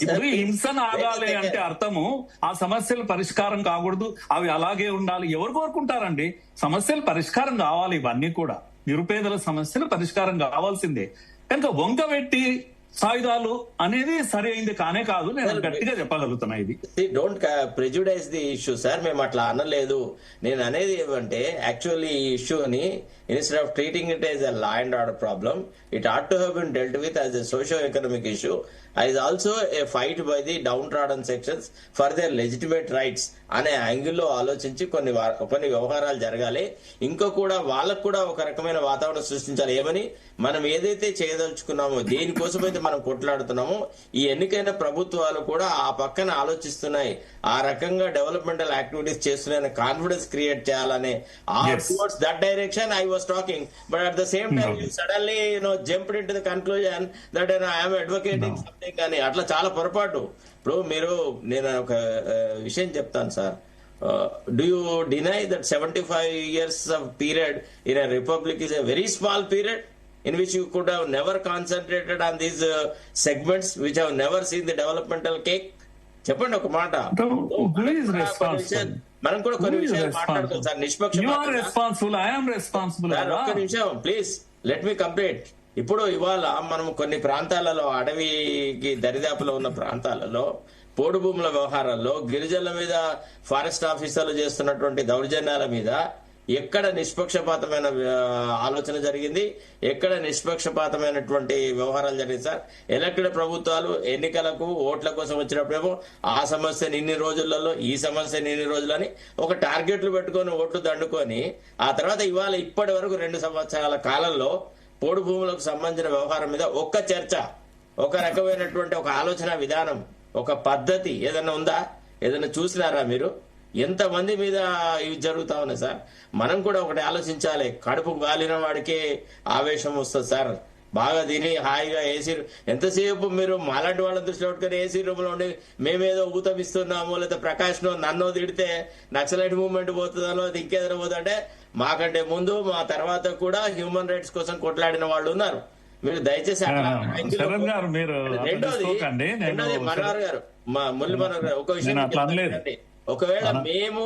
ఇప్పుడు హింసను ఆగాలి అంటే అర్థము ఆ సమస్యలు పరిష్కారం కాకూడదు, అవి అలాగే ఉండాలి. ఎవరు కోరుకుంటారండి? సమస్యలు పరిష్కారం కావాలి. ఇవన్నీ కూడా నిరుపేదల సమస్యలు పరిష్కారం కావాల్సిందే. కనుక వంకబెట్టి సాయుధాలు అనేది సరి అయింది కానే కాదు, నేను గట్టిగా చెప్పగలుగుతున్నా. ఇది don't prejudice the issue sir, మేము అట్లా అనలేదు. నేను అనేది ఏమంటే యాక్చువల్లీ ఈ ఇష్యూని instead of treating it as a law and order problem, it ought to have been dealt with as a socio economic issue. is also a fight by the downtrodden sections for their legitimate rights అనే యాంగిల్లో ఆలోచించి కొన్ని వ్యవహారాలు జరగాలి. ఇంకా కూడా వాళ్ళకు కూడా ఒక రకమైన వాతావరణం సృష్టించాలి. ఏమని మనం ఏదైతే చేయదలుచుకున్నామో, దేనికోసమైతే ఏదైతే మనం కొట్లాడుతున్నామో ఈ ఎన్నికైన ప్రభుత్వాలు కూడా ఆ పక్కన ఆలోచిస్తున్నాయి, ఆ రకంగా డెవలప్మెంటల్ యాక్టివిటీస్ చేస్తున్నాయని కాన్ఫిడెన్స్ క్రియేట్ చేయాలని towards that direction I was talking. But at the same time you suddenly jumped in to the conclusion that I'm advocating something అని. అట్లా చాలా పొరపాటు. ఇప్పుడు నేను ఒక విషయం చెప్తాను sir. Do you deny that 75 years of period in a republic is a very small period in which you could have never concentrated on these segments which have never seen the developmental cake? చెప్పండి ఒక మాట. మనం కూడా కొన్ని విషయాలు మాట్లాడుకోవాలి sir. నిష్పక్షపాతంగా ఒక్క నిమిషం ప్లీజ్ లెట్ మీ కంప్లీట్. ఇప్పుడు ఇవాళ మనం కొన్ని ప్రాంతాలలో, అడవికి దరిదాపులో ఉన్న ప్రాంతాలలో పోడు భూముల వ్యవహారాల్లో గిరిజనుల మీద ఫారెస్ట్ ఆఫీసర్లు చేస్తున్నటువంటి దౌర్జన్యాల మీద ఎక్కడ నిష్పక్షపాతమైన ఆలోచన జరిగింది, ఎక్కడ నిష్పక్షపాతమైనటువంటి వ్యవహారాలు జరిగింది సార్? ఎలక్టెడ్ ప్రభుత్వాలు ఎన్నికలకు ఓట్ల కోసం వచ్చినప్పుడేమో ఆ సమస్యని ఇన్ని రోజులలో, ఈ సమస్యని ఇన్ని రోజులని ఒక టార్గెట్లు పెట్టుకొని ఓట్లు దండుకొని ఆ తర్వాత ఇవాళ ఇప్పటి వరకు 2 సంవత్సరాల కాలంలో పోడు భూములకు సంబంధించిన వ్యవహారం మీద ఒక్క చర్చ, ఒక రకమైనటువంటి ఒక ఆలోచన విధానం, ఒక పద్ధతి ఏదైనా ఉందా? ఏదైనా చూసినారా మీరు? ఎంతమంది మీద ఇవి జరుగుతా ఉన్నాయి సార్. మనం కూడా ఒకటి ఆలోచించాలి. కడుపు గాలిన వాడికే ఆవేశం వస్తుంది సార్. బాగా తిని హాయిగా ఏసీ, ఎంతసేపు మీరు మాలాంటి వాళ్ళని దృష్టిలో పెట్టుకుని ఏసీ రూమ్ లో ఉండి మేమేదో ఊతమిస్తున్నాము, లేదా ప్రకాష్ నన్నో తిడితే నక్సలైట్ మూవ్మెంట్ పోతుందనో అది ఇంకేదైనా పోతుందంటే, మాకంటే ముందు మా తర్వాత కూడా హ్యూమన్ రైట్స్ కోసం కొట్లాడిన వాళ్ళు ఉన్నారు. మీరు దయచేసి రెండోది మనోహర్ గారు, మా మురళీ మనోహర్ గారు, ఒక విషయం, ఒకవేళ మేము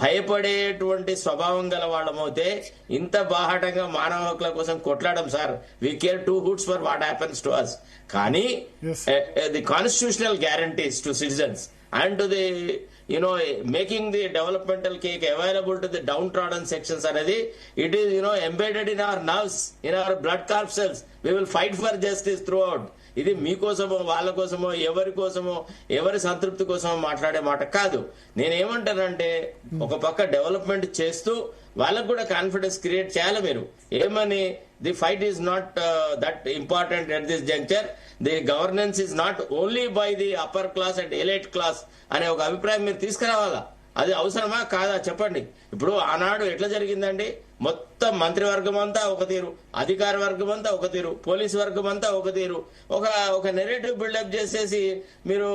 భయపడేటువంటి స్వభావం గల వాళ్ళమైతే ఇంత బాహటంగా మానవ హక్కుల కోసం కొట్లాడడం sir. We care 2 hoots for what happens to us. కానీ the constitutional guarantees to citizens and to the making the developmental cake available to the downtrodden sections anedi, it is embedded in our nerves, in our blood corpuscles. We will fight for justice throughout. ఇది మీకోసమో వాళ్ళ కోసమో ఎవరి కోసమో ఎవరి సంతృప్తి కోసమో మాట్లాడే మాట కాదు. నేనేమంటానంటే ఒక పక్క డెవలప్మెంట్ చేస్తూ వాళ్ళకు కూడా కాన్ఫిడెన్స్ క్రియేట్ చేయాలి. మీరు ఏమని, the fight is not that important at this juncture, the governance is not only by the upper class and elite class అనే ఒక అభిప్రాయం మీరు తీసుకురావాలా. అది అవసరమా కాదా చెప్పండి. ఇప్పుడు ఆనాడు ఎట్లా జరిగిందండి? మొత్తం మంత్రివర్గం అంతా ఒక తీరు, అధికార వర్గం అంతా ఒక తీరు, పోలీస్ వర్గం అంతా ఒక తీరు, ఒక నెరేటివ్ బిల్డప్ చేసేసి మీరు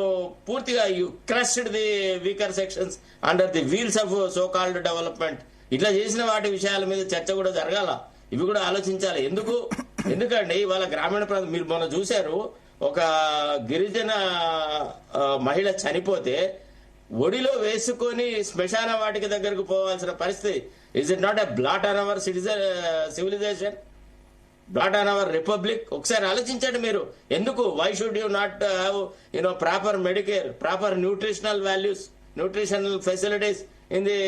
పూర్తిగా you crushed the weaker sections under the wheels of so called development. ఇట్లా చేసిన వాటి విషయాల మీద చర్చ కూడా జరగాల. ఇవి కూడా ఆలోచించాలి. ఎందుకండి ఇవాళ గ్రామీణ ప్రాంతం మీరు మొన్న చూశారు, ఒక గిరిజన మహిళ చనిపోతే ఒడిలో వేసుకొని శ్మశాన వాటిక దగ్గరకు పోవాల్సిన పరిస్థితి. Is it not a blot on our civilisation, blot on our republic? ఒకసారి ఆలోచించండి మీరు. ఎందుకు? Why should you not have proper medicare, proper nutritional values, nutritional facilities in the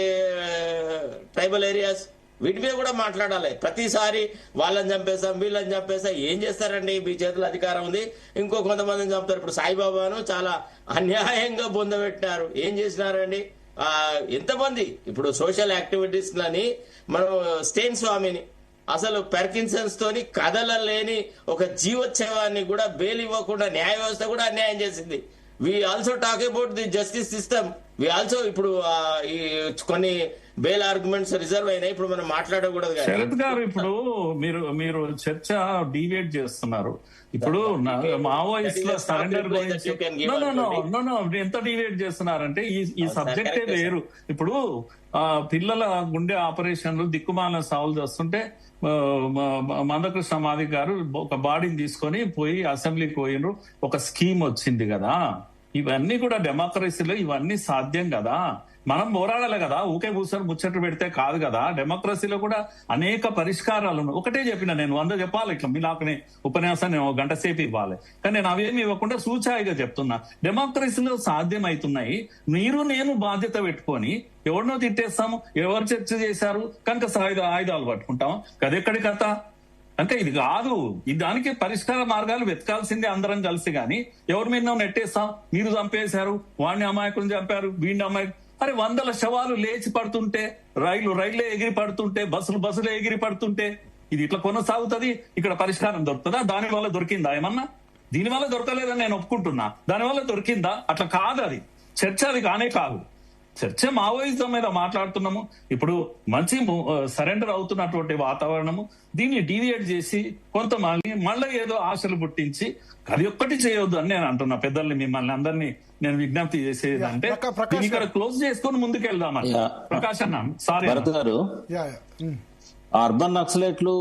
tribal areas? వీటి మీద కూడా మాట్లాడాలి. ప్రతిసారి వాళ్ళని చంపేస్తాం, వీళ్ళని చంపేస్తాం. ఏం చేస్తారండి? మీ చేతుల్లో అధికారం ఉంది, ఇంకో కొంతమందిని చంపుతారు. ఇప్పుడు సాయిబాబాను చాలా అన్యాయంగా బొందబెట్టినారు. ఏం చేసినారండి? ఎంతమంది ఇప్పుడు సోషల్ యాక్టివిటీస్ లని, మనం స్టేన్ స్వామిని అసలు పర్కిన్సన్స్ తోని కదలలేని ఒక జీవోత్సవాన్ని కూడా బెయిల్ ఇవ్వకుండా న్యాయ వ్యవస్థ కూడా అన్యాయం చేసింది. We also talk about the justice system. We also ఇప్పుడు కొన్ని బెయిల్ ఆర్గ్యుమెంట్స్ రిజర్వ్ అయినాయి, ఇప్పుడు మనం మాట్లాడకూడదు. శరత్ గారు, ఇప్పుడు మీరు చర్చ డీవియేట్ చేస్తున్నారు. ఇప్పుడు మావోయిస్టుల సరెండర్ గురించి ఎంత డీవియేట్ చేస్తున్నారంటే ఈ సబ్జెక్టే వేరు. ఇప్పుడు పిల్లల గుండె ఆపరేషన్లు దిక్కుమాల సాల్వ్ చేస్తుంటే మందకృష్ణ మాది గారు ఒక బాడీని తీసుకొని పోయి అసెంబ్లీకి పోయినరు. ఒక స్కీమ్ వచ్చింది కదా. ఇవన్నీ కూడా డెమోక్రసీలో ఇవన్నీ సాధ్యం కదా. మనం పోరాడాలి కదా. ఊకే కూర్చొని ముచ్చట్లు పెడితే కాదు కదా. డెమోక్రసీలో కూడా అనేక పరిష్కారాలు ఉన్నాయి. ఒకటే చెప్పిన నేను 100 చెప్పాలి. ఇట్లా మీలాకనే ఉపన్యాసాన్ని 1 గంట సేపు ఇవ్వాలి, కానీ నేను అవేమి ఇవ్వకుండా సూచాయిగా చెప్తున్నా. డెమోక్రసీలో సాధ్యమవుతున్నాయి. మీరు నేను బాధ్యత పెట్టుకొని ఎవరినో తిట్టేస్తాము, ఎవరు చర్చ చేశారు కనుక ఆయుధాలు పట్టుకుంటాము. కదెక్కడి కథ అంటే ఇది కాదు. దానికి పరిష్కార మార్గాలు వెతకాల్సిందే అందరం కలిసి. గాని ఎవరి మీద నెట్టేస్తాం, మీరు చంపేశారు, వాడిని అమాయకులను చంపారు, వీడిని అమాయకు. అరే 100 శవాలు లేచి పడుతుంటే, రైళ్లే ఎగిరి పడుతుంటే, బస్సులే ఎగిరి పడుతుంటే ఇది ఇట్లా కొనసాగుతుంది. ఇక్కడ పరిష్కారం దొరుకుతుందా? దాని వల్ల దొరికిందా ఏమన్నా? దీనివల్ల దొరకలేదని నేను ఒప్పుకుంటున్నా, దానివల్ల దొరికిందా? అట్లా కాదు, అది చర్చ అది కానే కాదు. చర్చ మావోయిజం మీద మాట్లాడుతున్నాము. ఇప్పుడు మంచి సరెండర్ అవుతున్నటువంటి వాతావరణము, దీన్ని డీవియేట్ చేసి కొంతమంది మళ్ళీ ఏదో ఆశలు పుట్టించి అది ఒక్కటి చేయొద్దు అని నేను అంటున్నా. పెద్దల్ని మిమ్మల్ని అందరినీ నేను విజ్ఞప్తి చేసేది అంటే ఇక్కడ క్లోజ్ చేసుకొని ముందుకెళ్దామని. ప్రకాష్ అన్న సారీ గారు, అర్బన్ నక్సలైట్లు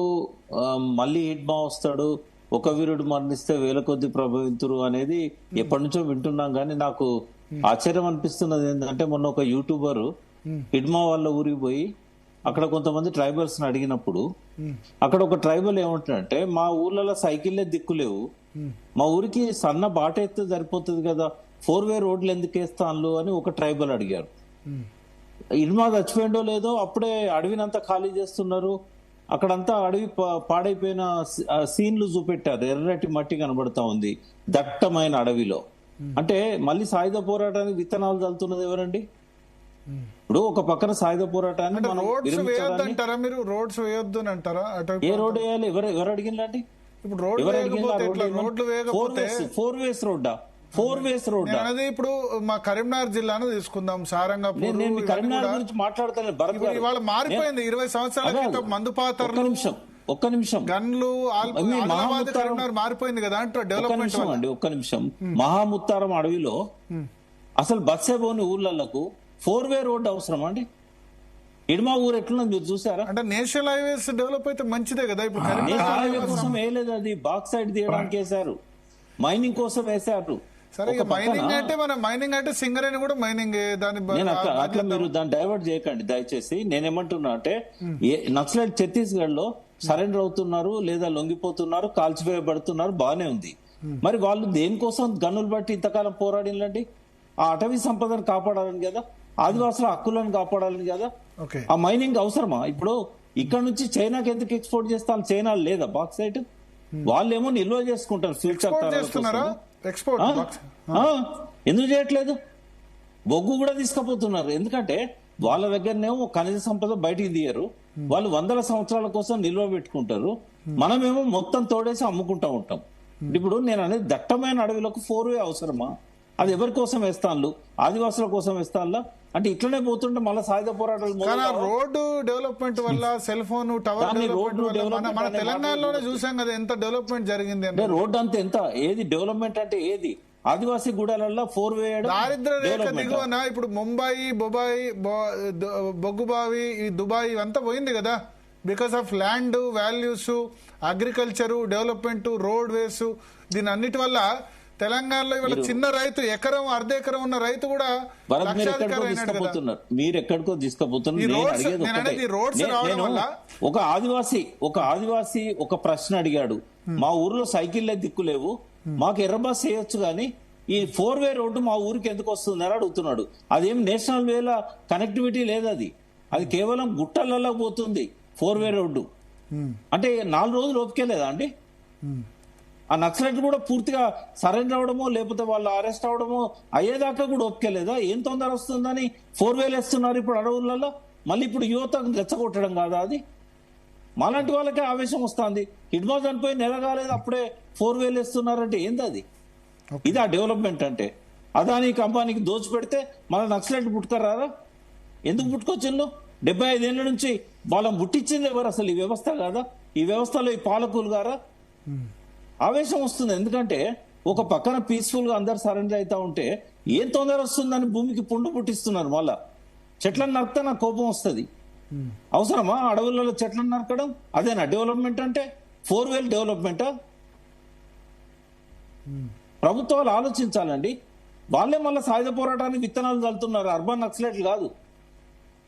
మళ్ళీ హిట్ మా వస్తాడు, ఒక వీరుడు మరణిస్తే వేల కొద్ది ప్రభావితురు అనేది ఎప్పటి నుంచో వింటున్నాం. కానీ నాకు ఆశ్చర్యం అనిపిస్తున్నది ఏంటంటే, మొన్న ఒక యూట్యూబర్ హిడ్మా వాళ్ళ ఊరికి పోయి అక్కడ కొంతమంది ట్రైబల్స్ ని అడిగినప్పుడు అక్కడ ఒక ట్రైబల్ ఏమంటాడంటే, మా ఊర్లలో సైకిల్లే దిక్కులేవు, మా ఊరికి సన్న బాట ఎత్తే సరిపోతుంది కదా, 4-వే రోడ్లు ఎందుకు వేస్తాను అని ఒక ట్రైబల్ అడిగారు. హిడ్మా చచ్చిపోయిండో లేదో అప్పుడే అడవినంతా ఖాళీ చేస్తున్నారు, అక్కడంతా అడవి పాడైపోయిన సీన్లు చూపెట్టారు, ఎర్రటి మట్టి కనబడతా ఉంది దట్టమైన అడవిలో. అంటే మళ్ళీ సాయుధ పోరాటానికి విత్తనాలు చల్లుతున్నది ఎవరండి? ఇప్పుడు ఒక పక్కన సాయుధ పోరాటాన్ని మనం మీరు రోడ్స్ వేయొద్దు అని అంటారా? ఏ రోడ్ వేయాలి? ఎవరు అడిగినండి? ఇప్పుడు రోడ్లు వేయకపోతే 4-వేస్ రోడ్డా? 4-వేస్ రోడ్ అనేది ఇప్పుడు మా కరీంనగర్ జిల్లాను తీసుకుందాం, సారంగపూర్. నేను కరీంనగర్ గురించి మాట్లాడతాను. ఇవాళ మారిపోయింది. 20 సంవత్సరాల క్రితం మందుపాతర్లు, ఒక్క నిమిషం గన్లు, కరీంనగర్ మారిపోయింది కదా అంటే డెవలప్మెంట్ అండి. ఒక్క నిమిషం. మహాముత్తారం అడవిలో అసలు బస్సే పోని ఊర్లకు 4-వే రోడ్ అవసరం అండి? ఇడ్మా ఊరు ఎట్లున్నది మీరు చూసారా? అంటే నేషనల్ హైవేస్ డెవలప్ అయితే మంచిదే కదా. ఇప్పుడు నేషనల్ హైవే కోసం వేయలేదు, అది బాక్సైడ్ తీయడానికి వేశారు, మైనింగ్ కోసం వేశారు. సరే, మైనింగ్ అంటే మన మైనింగ్ అంటే సింగరేణి కూడా మైనింగ్. అట్లా మీరు దాన్ని డైవర్ట్ చేయకండి దయచేసి. నేనేమంటున్నా అంటే, నక్సలైట్ ఛత్తీస్గఢ్ లో సరెండర్ అవుతున్నారు లేదా లొంగిపోతున్నారు, కాల్చివేయబడుతున్నారు, బానే ఉంది. మరి వాళ్ళు దేనికోసం గన్నులు బట్టి ఇంతకాలం పోరాడినండి? ఆ అటవీ సంపదను కాపాడాలని కదా, ఆదివాసుల హక్కులను కాపాడాలని కదా. ఆ మైనింగ్ అవసరమా? ఇప్పుడు ఇక్కడ నుంచి చైనాకి ఎందుకు ఎక్స్పోర్ట్ చేస్తాను? చైనా లేదా బాక్సైట్? వాళ్ళేమో నిల్వ చేసుకుంటారు ఫ్యూచర్ ఎందుకు చేయట్లేదు? బొగ్గు కూడా తీసుకుపోతున్నారు. ఎందుకంటే వాళ్ళ దగ్గరనేమో ఖనిజ సంపద బయటికి తీయరు, వాళ్ళు 100 సంవత్సరాల కోసం నిల్వ పెట్టుకుంటారు, మనమేమో మొత్తం తోడేసి అమ్ముకుంటా ఉంటాం. ఇప్పుడు నేను అనేది దట్టమైన అడవులకు 4-వే అవసరమా? అది ఎవరి కోసం వేస్తాను? ఆదివాసుల కోసం వేస్తానులా? అంటే ఇట్లనే పోతుంటే మళ్ళీ సాయుధ పోరాటాలు. రోడ్డు డెవలప్మెంట్ వల్ల, సెల్ ఫోన్ టవర్ మన తెలంగాణలోనే చూసాం కదా ఎంత డెవలప్మెంట్ జరిగింది అంటే. రోడ్డు అంతే ఎంత ఏది డెవలప్మెంట్ అంటే ఏది? ఆదివాసీ గూడాలలో 4-వే దారిద్ర రేఖ దిగువన ఇప్పుడు ముంబై, బొగ్గుబావి, దుబాయ్ ఇవంతా పోయింది కదా, because of land values, agriculture development, road ways, దీని అన్నిటి వల్ల తెలంగాణలో ఇవాళ చిన్న రైతు ఎకరం, అర్ధ ఎకరం ఉన్న రైతు కూడా మీరు ఎక్కడికో తీసుకుపోతున్నారు. ఒక ఆదివాసి ఒక ప్రశ్న అడిగాడు, మా ఊర్లో సైకిల్లే దిక్కులేవు, మాకు ఎర్ర బస్ వేయొచ్చు కానీ ఈ 4-వే రోడ్డు మా ఊరికి ఎందుకు వస్తుంది అని అడుగుతున్నాడు. అదేం నేషనల్ వేల కనెక్టివిటీ లేదు, అది కేవలం గుట్టలలో పోతుంది 4-వే రోడ్డు. అంటే 4 రోజులు ఓపికలేదా అండి? ఆ నక్సలైట్ కూడా పూర్తిగా సరెండర్ అవడమో లేకపోతే వాళ్ళు అరెస్ట్ అవడమో అయ్యేదాకా కూడా ఓపికలేదా? ఏం తొందర వస్తుందని 4-వేలు వేస్తున్నారు ఇప్పుడు అడవులలో. మళ్ళీ ఇప్పుడు యువత రెచ్చగొట్టడం కాదా అది? మాలాంటి వాళ్ళకే ఆవేశం వస్తుంది. హిడ్మా చనిపోయి నెల కాలేదు అప్పుడే 4-వేలు వేస్తున్నారంటే ఏంది అది? ఇది ఆ డెవలప్మెంట్ అంటే? అదానికి అంబానీకి దోచి పెడితే మన నక్సలైట్ పుట్టుకరారా? ఎందుకు పుట్టుకొచ్చిందో? 75 ఏళ్ల నుంచి వాళ్ళని పుట్టించింది ఎవరు అసలు? ఈ వ్యవస్థ కాదా? ఈ వ్యవస్థలో ఈ పాలకులు గారా? ఆవేశం వస్తుంది. ఎందుకంటే ఒక పక్కన పీస్ఫుల్ గా అందరు సరెండర్ అవుతా ఉంటే ఏం తొందర వస్తుందని భూమికి పుండు పుట్టిస్తున్నారు. మళ్ళా చెట్లను నరికితే నాకు కోపం వస్తుంది. అవసరమా అడవులలో చెట్లను నరకడం? అదేనా డెవలప్మెంట్ అంటే? 4-వేలు డెవలప్మెంటా? ప్రభుత్వాలు ఆలోచించాలండి. వాళ్ళే మళ్ళీ సాయుధ పోరాటానికి విత్తనాలు చల్లుతున్నారు, అర్బన్ నక్సలైట్లు కాదు.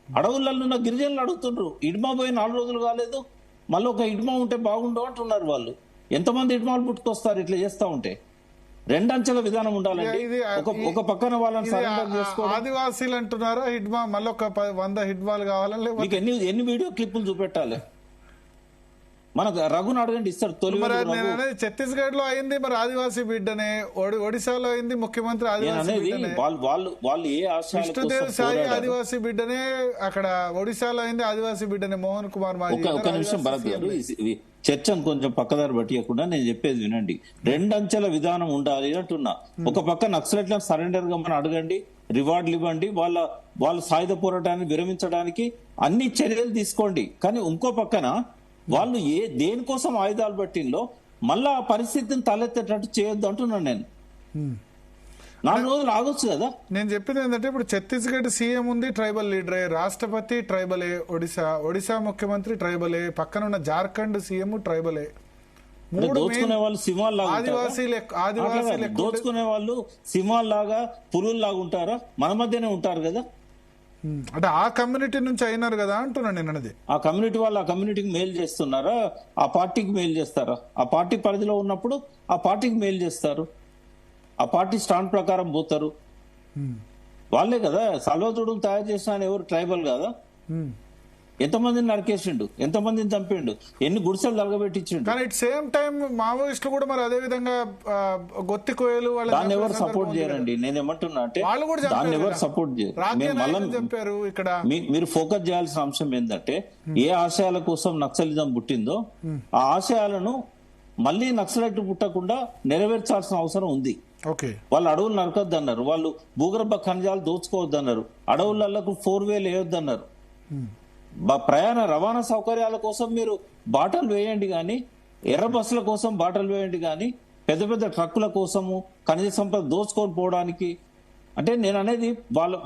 అడవులలో ఉన్న గిరిజనులు అడుగుతుండ్రు, ఇడ్మా పోయి 4 రోజులు కాలేదు, మళ్ళీ ఒక ఇడ్మా ఉంటే బాగుండు అంటున్నారు వాళ్ళు. ఎంతమంది ఇడ్మాలు పుట్టుకొస్తారు ఇట్లా చేస్తా ఉంటే? 2 అంచెల విధానం ఉండాలండి. ఒక పక్కన వాళ్ళని సరెండర్ చేసుకోవడం. ఆదివాసీలు అంటున్నారా హిడ్మా, మళ్ళీ ఒక 100 హిడ్మాలు కావాలని? మీకు ఎన్ని వీడియో క్లిప్పులు చూపెట్టాలి? మనకు రఘుని అడగండి ఇస్తారు. తొలి మరి వెలుగు నేను రఘు. అనేది ఛత్తీస్గఢ్ లో అయింది మరి ఆదివాసీ బిడ్డనే, ఒడిశాలో అయింది ముఖ్యమంత్రి నేను ఆదివాసీ అనేది బిడ్డనే, వాళ్ళు ఏ ఆశయాల విష్ణుదేవ్ కోసం సాయి పోరాడారు? ఆదివాసీ బిడ్డనే, అక్కడ ఒడిశాలో అయింది ఆదివాసీ బిడ్డనే, మోహన్ కుమార్ మాజీ ఒక నిమిషం భరత్ గారు, ఈ చర్చను కొంచెం పక్కదారి పట్టియకుండా నేను చెప్పేది వినండి. రెండంచెల విధానం ఉండాలి అంటున్నా. ఒక పక్క నక్సలైట్లను సరెండర్ గా మనం అడగండి, రివార్డులు ఇవ్వండి, వాళ్ళ సాయుధ పోరాటాన్ని విరమించడానికి అన్ని చర్యలు తీసుకోండి. కానీ ఇంకో పక్కన వాళ్ళు దేనికోసం ఆయుధాలు పట్టిందో మళ్ళా ఆ పరిస్థితిని తలెత్తేటట్టు చేయొద్దు అంటున్నాను నేను. 4 రోజులు ఆగొచ్చు కదా. నేను చెప్పింది ఏంటంటే ఇప్పుడు ఛత్తీస్గఢ్ సీఎం ఉంది ట్రైబల్ లీడరే, రాష్ట్రపతి ట్రైబలే, ఒడిశా ముఖ్యమంత్రి ట్రైబలే, పక్కన ఉన్న జార్ఖండ్ సీఎం ట్రైబలే. దోచుకునే వాళ్ళు సింహాలు లాగా దోచుకునే వాళ్ళు సింహాలు లాగా పులులు లాగా ఉంటారా? మన మధ్యనే ఉంటారు కదా. అంటే ఆ కమ్యూనిటీ నుంచి అయినారు కదా అంటున్నాను నేను అనేది. ఆ కమ్యూనిటీ వాళ్ళు ఆ కమ్యూనిటీకి మేలు చేస్తున్నారా? ఆ పార్టీకి మేలు చేస్తారా? ఆ పార్టీ పరిధిలో ఉన్నప్పుడు ఆ పార్టీకి మేలు చేస్తారు, ఆ పార్టీ స్టాండ్ ప్రకారం పోతారు. వాళ్ళే కదా సల్వతుడులు తయారు చేసిన ఎవరు ట్రైబల్ కదా. ఎంతమందిని నరికేసిండు, ఎంతమందిని చంపిండు, ఎన్ని గుడిసెలు తలగబెట్టించిండు. కానీ ఇట్ సేమ్ టైం మావోయిస్టులు కూడా మరి అదే విధంగా గొత్తి కోయలు దాన్ని ఎవరు సపోర్ట్ చేయరండి. నేను ఏమంటున్నా అంటే దాన్ని ఎవరు సపోర్ట్ చేయరు. చెప్పారు ఇక్కడ మీరు ఫోకస్ చేయాల్సిన అంశం ఏంటంటే ఏ ఆశయాల కోసం నక్సలిజం పుట్టిందో ఆ ఆశయాలను మళ్ళీ నక్సలైట్ పుట్టకుండా నెరవేర్చాల్సిన అవసరం ఉంది. వాళ్ళు అడవులు నరకొద్దు అన్నారు, వాళ్ళు భూగర్భ ఖనిజాలు దోచుకోవద్దు అన్నారు, అడవులకు 4-way వేయొద్దు అన్నారు. ప్రయాణ రవాణా సౌకర్యాల కోసం మీరు బాటలు వేయండి కానీ, ఎర్ర బస్సుల కోసం బాటలు వేయండి కానీ, పెద్ద పెద్ద ట్రక్కుల కోసము ఖనిజ సంపద దోచుకొని పోవడానికి అంటే నేను అనేది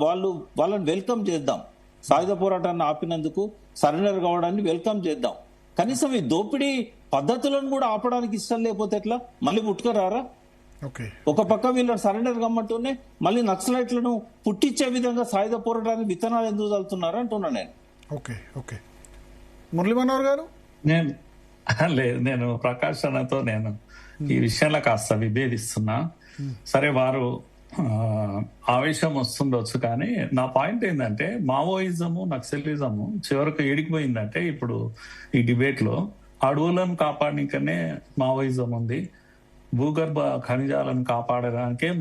వాళ్ళని వెల్కమ్ చేద్దాం. సాయుధ పోరాటాన్ని ఆపినందుకు సరెండర్ కావడాన్ని వెల్కమ్ చేద్దాం. కనీసం ఈ దోపిడీ పద్ధతులను కూడా ఆపడానికి ఇష్టం లేకపోతే ఎట్లా? మళ్ళీ పుట్టుకరారా? ఒక పక్క వీళ్ళని సరెండర్ కమ్మంటూనే మళ్ళీ నక్సలైట్లను పుట్టించే విధంగా సాయుధ పోరాటానికి విత్తనాలు ఎందుకు చల్లుతున్నారా అంటున్నా నేను. మురళీ మనోహర్ గారు, నేను ప్రకాష్ అన్నతో నేను ఈ విషయంలో కాస్త విభేదిస్తున్నా. సరే వారు ఆవేశం వస్తుండొచ్చు, కానీ నా పాయింట్ ఏంటంటే మావోయిజము నక్సలిజము చివరకు ఏడికిపోయిందంటే ఇప్పుడు ఈ డిబేట్ లో అడవులను కాపాడనికనే మావోయిజం ఉంది, భూగర్భ ఖనిజాలను కాపాడడానికే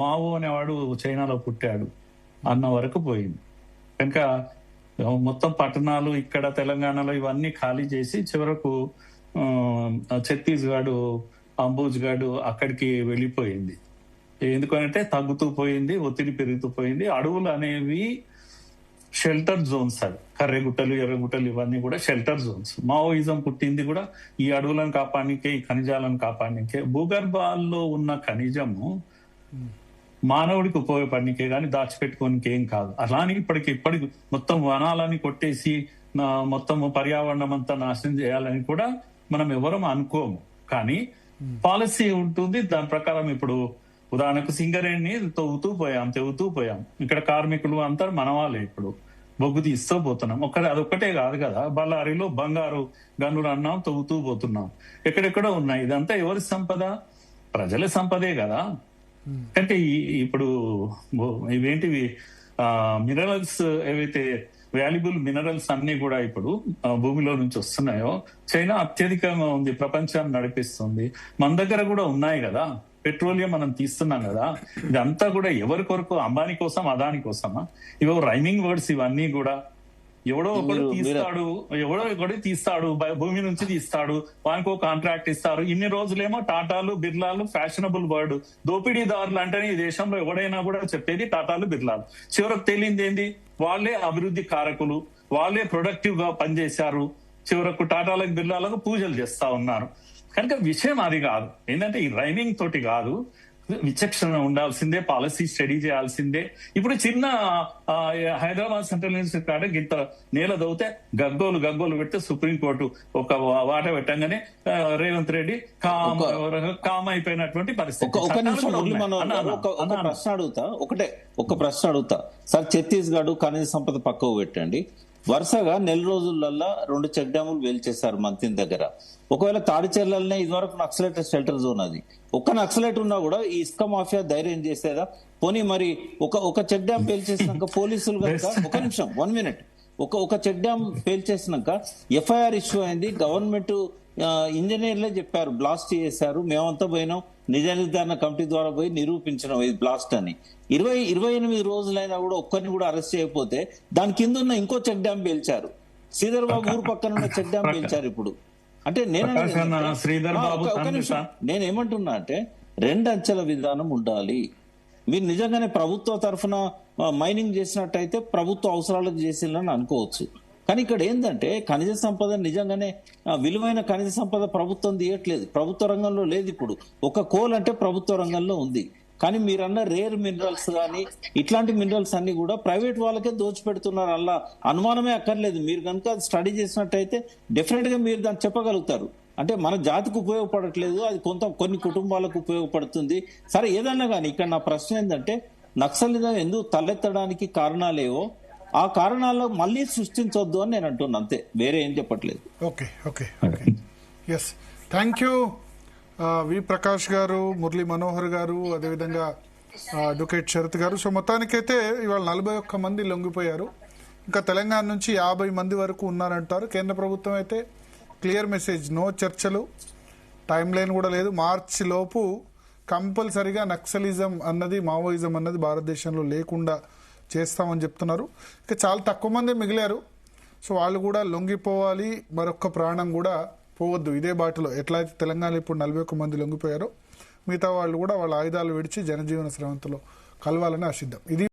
మావో అనేవాడు చైనాలో పుట్టాడు అన్న వరకు పోయింది. కనుక మొత్తం పట్టణాలు ఇక్కడ తెలంగాణలో ఇవన్నీ ఖాళీ చేసి చివరకు ఛత్తీస్గఢ్, అంబుజ్గఢ్ అక్కడికి వెళ్ళిపోయింది. ఎందుకంటే తగ్గుతూ పోయింది, ఒత్తిడి పెరుగుతూ పోయింది. అడవులు అనేవి షెల్టర్ జోన్స్, అవి కర్రెగుట్టలు, ఎర్రగుట్టలు ఇవన్నీ కూడా షెల్టర్ జోన్స్. మావోయిజం పుట్టింది కూడా ఈ అడవులను కాపాడనికే, ఈ ఖనిజాలను కాపాడనికే. భూగర్భాల్లో ఉన్న ఖనిజము మానవుడికి ఉపయోగపడనికే కానీ దాచిపెట్టుకోనికే ఏం కాదు. అలానే ఇప్పటికి మొత్తం వనాలని కొట్టేసి మొత్తం పర్యావరణం అంతా నాశనం చేయాలని కూడా మనం ఎవరం అనుకోము. కానీ పాలసీ ఉంటుంది, దాని ప్రకారం ఇప్పుడు ఉదాహరణకు సింగరేణిని తెవుతూ పోయాం. ఇక్కడ కార్మికులు అంతా మనవాళ్ళే. ఇప్పుడు బొగ్గు తీస్తూ పోతున్నాం. అదొక్కటే కాదు కదా, బళ్ళారిలో బంగారు గనులు అన్నాం, తవ్వుతూ పోతున్నాం. ఎక్కడెక్కడో ఉన్నాయి. ఇదంతా ఎవరి సంపద? ప్రజల సంపదే కదా. అంటే ఇప్పుడు ఇవేంటివి మినరల్స్, ఏవైతే వాల్యుబుల్ మినరల్స్ అన్ని కూడా ఇప్పుడు భూమిలో నుంచి వస్తున్నాయో చైనా అత్యధికంగా ఉంది, ప్రపంచాన్ని నడిపిస్తుంది. మన దగ్గర కూడా ఉన్నాయి కదా, పెట్రోలియం మనం తీస్తున్నాం కదా. ఇదంతా కూడా ఎవరి కొరకు? అంబానీ కోసం, అదాని కోసమా? ఇవో రైమింగ్ వర్డ్స్ ఇవన్నీ కూడా. ఎవడో ఒకడు తీస్తాడు, భూమి నుంచి తీస్తాడు, వానికి ఒక కాంట్రాక్ట్ ఇస్తారు. ఇన్ని రోజులేమో టాటాలు, బిర్లాలు ఫ్యాషనబుల్ వర్డ్. దోపిడీదారులు అంటేనే ఈ దేశంలో ఎవడైనా కూడా చెప్పేది టాటాలు, బిర్లాలు. చివరకు తేలింది ఏంది? వాళ్ళే అభివృద్ధి కారకులు, వాళ్ళే ప్రొడక్టివ్ గా పనిచేశారు. చివరకు టాటాలకు, బిర్లాలకు పూజలు చేస్తా ఉన్నారు. కనుక విషయం అది కాదు. ఏంటంటే ఈ రైమింగ్ తోటి కాదు, విచక్షణ ఉండాల్సిందే, పాలసీ స్టడీ చేయాల్సిందే. ఇప్పుడు చిన్న హైదరాబాద్ సెంట్రల్ యూనివర్సిటీ కాడ గింత నేల దవ్వుతే గగ్గోలు పెడితే సుప్రీంకోర్టు ఒక వాట పెట్టంగానే రేవంత్ రెడ్డి కామ్ అయిపోయినటువంటి పరిస్థితి. ఒక ప్రశ్న అడుగుతా సార్. ఛత్తీస్గఢ్ ఖనిజ సంపద పక్కకు పెట్టండి. వరుసగా నెల రోజులల్లా 2 చెక్ డ్యాములు వేల్చేశారు మంత్రి దగ్గర. ఒకవేళ తాడిచెర్లనే ఇదివరకు నక్సలైట్ షెల్టర్ జోన్, అది ఒక్క నక్సలైట్ ఉన్నా కూడా ఈ ఇసుక మాఫియా ధైర్యం చేసేదా? పోనీ మరి ఒక చెక్ డ్యామ్ పేల్చేసినాక పోలీసులు కనుక, ఒక నిమిషం 1 minute, ఒక చెక్ డ్యామ్ పేల్చేసినాక ఎఫ్ఐఆర్ ఇష్యూ అయింది. గవర్నమెంట్ ఇంజనీర్లే చెప్పారు బ్లాస్ట్ చేశారు, మేమంతా పోయినాం, నిజ నిర్ధారణ కమిటీ ద్వారా పోయి నిరూపించడం ఇది బ్లాస్ట్ అని. 28 రోజులైనా కూడా ఒక్కరిని కూడా అరెస్ట్ చేయకపోతే దాని కింద ఉన్న ఇంకో చెక్ డ్యామ్ పేల్చారు. శ్రీధర్ బాబు ఊరు పక్కన ఉన్న చెక్ డ్యామ్ పేల్చారు. ఇప్పుడు అంటే నేనేమంటున్నా అంటే 2 అంచెల విధానం ఉండాలి. మీరు నిజంగానే ప్రభుత్వ తరఫున మైనింగ్ చేసినట్టయితే ప్రభుత్వ అవసరాలకు చేసిందని అనుకోవచ్చు. కానీ ఇక్కడ ఏంటంటే ఖనిజ సంపద నిజంగానే విలువైన ఖనిజ సంపద ప్రభుత్వం తీయట్లేదు, ప్రభుత్వ రంగంలో లేదు. ఇప్పుడు ఒక కోల్ అంటే ప్రభుత్వ రంగంలో ఉంది, కానీ మీరన్న రేర్ మినరల్స్ కానీ ఇట్లాంటి మినరల్స్ అన్ని కూడా ప్రైవేట్ వాళ్ళకే దోచిపెడుతున్నారు. అలా అనుమానమే అక్కర్లేదు. మీరు కనుక స్టడీ చేసినట్టయితే డెఫినెట్ గా మీరు దాన్ని చెప్పగలుగుతారు. అంటే మన జాతికి ఉపయోగపడట్లేదు, అది కొన్ని కుటుంబాలకు ఉపయోగపడుతుంది. సరే ఏదన్నా కానీ ఇక్కడ నా ప్రశ్న ఏంటంటే నక్సలిజం ఎందుకు తలెత్తడానికి కారణాలేవో ఆ కారణాల్లో మళ్ళీ సృష్టించొద్దు అని నేను అంటున్నా, అంతే, వేరే ఏం చెప్పట్లేదు. Okay yes, thank you we Prakash గారు, మురళీ మనోహర్ గారు, అదేవిధంగా అడ్వకేట్ శరత్ గారు. సో మొత్తానికైతే ఇవాళ 41 మంది లొంగిపోయారు. ఇంకా తెలంగాణ నుంచి 50 మంది వరకు ఉన్నారంటారు. కేంద్ర ప్రభుత్వం అయితే క్లియర్ మెసేజ్, నో చర్చలు, టైం లైన్ కూడా లేదు, మార్చి లోపు కంపల్సరిగా నక్సలిజం అన్నది, మావోయిజం అన్నది భారతదేశంలో లేకుండా చేస్తామని చెప్తున్నారు. ఇక చాలా తక్కువ మంది మిగిలారు. సో వాళ్ళు కూడా లొంగిపోవాలి, మరొక్క ప్రాణం కూడా పోవద్దు. ఇదే బాటలో ఎట్లా అయితే తెలంగాణలో ఇప్పుడు 41 మంది లొంగిపోయారో మిగతా వాళ్ళు కూడా వాళ్ళ ఆయుధాలు విడిచి జనజీవన స్రవంతిలో కలవాలని ఆశిద్దాం. ఇది